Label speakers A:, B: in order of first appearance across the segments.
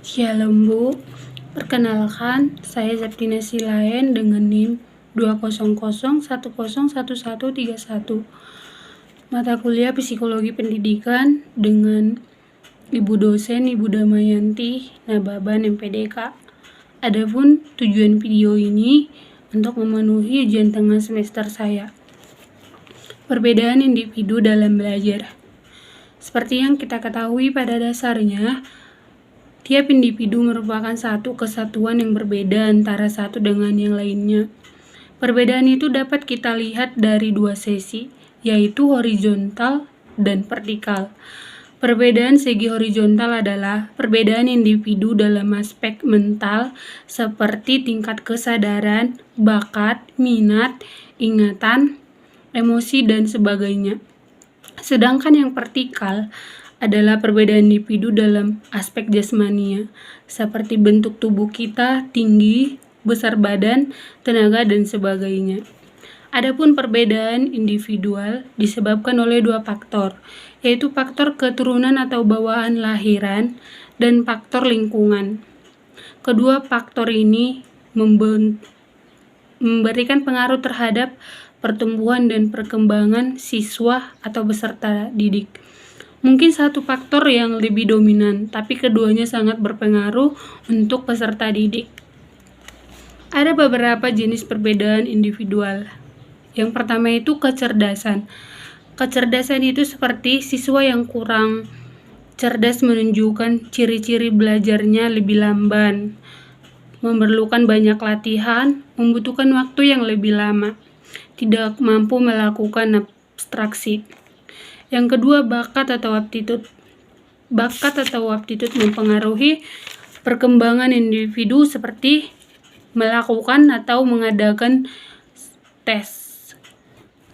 A: Shalom Bu, perkenalkan saya Septina Silayan dengan NIM 20010111131. Mata kuliah Psikologi Pendidikan dengan Ibu dosen Ibu Damayanti Nababan MPDK. Adapun tujuan video ini untuk memenuhi ujian tengah semester saya. Perbedaan individu dalam belajar. Seperti yang kita ketahui pada dasarnya, tiap individu merupakan satu kesatuan yang berbeda antara satu dengan yang lainnya. Perbedaan itu dapat kita lihat dari dua sisi, yaitu horizontal dan vertikal. Perbedaan segi horizontal adalah perbedaan individu dalam aspek mental seperti tingkat kesadaran, bakat, minat, ingatan, emosi, dan sebagainya. Sedangkan yang vertikal adalah perbedaan individu dalam aspek jasmania, seperti bentuk tubuh kita, tinggi, besar badan, tenaga, dan sebagainya. Adapun perbedaan individual disebabkan oleh dua faktor, yaitu faktor keturunan atau bawaan lahiran dan faktor lingkungan. Kedua faktor ini memberikan pengaruh terhadap pertumbuhan dan perkembangan siswa atau peserta didik. Mungkin satu faktor yang lebih dominan, tapi keduanya sangat berpengaruh untuk peserta didik. Ada beberapa jenis perbedaan individual. Yang pertama itu kecerdasan. Kecerdasan itu seperti siswa yang kurang cerdas menunjukkan ciri-ciri belajarnya lebih lamban, memerlukan banyak latihan, membutuhkan waktu yang lebih lama, tidak mampu melakukan abstraksi. Yang kedua, bakat atau aptitude. Bakat atau aptitude mempengaruhi perkembangan individu seperti melakukan atau mengadakan tes.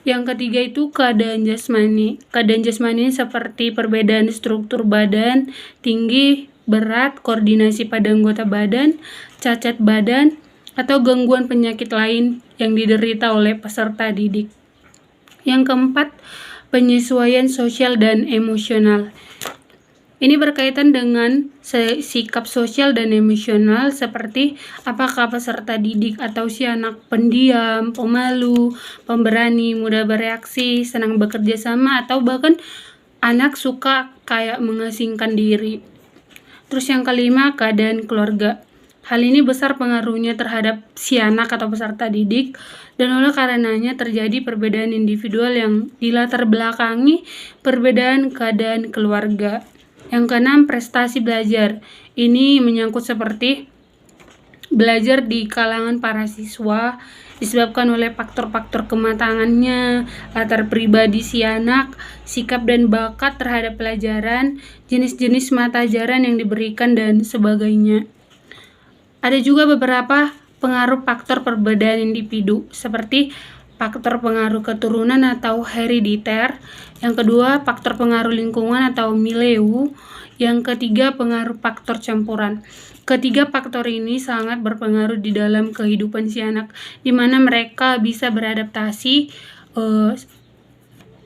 A: Yang ketiga itu keadaan jasmani. Keadaan jasmani seperti perbedaan struktur badan, tinggi, berat, koordinasi pada anggota badan, cacat badan, atau gangguan penyakit lain yang diderita oleh peserta didik. Yang keempat, penyesuaian sosial dan emosional. Ini berkaitan dengan sikap sosial dan emosional seperti apakah peserta didik atau si anak pendiam, pemalu, pemberani, mudah bereaksi, senang bekerja sama, atau bahkan anak suka kayak mengasingkan diri. Terus yang kelima, keadaan keluarga. Hal ini besar pengaruhnya terhadap si anak atau peserta didik, dan oleh karenanya terjadi perbedaan individual yang dilatar belakangi perbedaan keadaan keluarga. Yang keenam, prestasi belajar. Ini menyangkut seperti belajar di kalangan para siswa disebabkan oleh faktor-faktor kematangannya, latar pribadi si anak, sikap dan bakat terhadap pelajaran, jenis-jenis mata pelajaran yang diberikan, dan sebagainya. Ada juga beberapa pengaruh faktor perbedaan individu, seperti faktor pengaruh keturunan atau herediter. Yang kedua, faktor pengaruh lingkungan atau milieu. Yang ketiga, pengaruh faktor campuran. Ketiga faktor ini sangat berpengaruh di dalam kehidupan si anak, di mana mereka bisa beradaptasi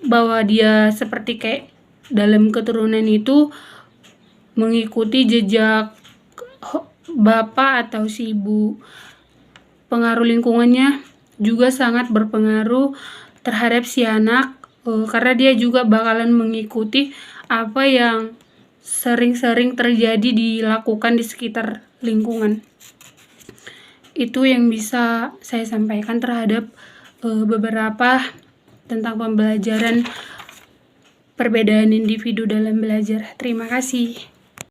A: bahwa dia seperti kayak dalam keturunan itu mengikuti jejak bapak atau si ibu. Pengaruh lingkungannya juga sangat berpengaruh terhadap si anak, karena dia juga bakalan mengikuti apa yang sering-sering terjadi dilakukan di sekitar lingkungan. Itu yang bisa saya sampaikan terhadap beberapa tentang pembelajaran perbedaan individu dalam belajar. Terima kasih.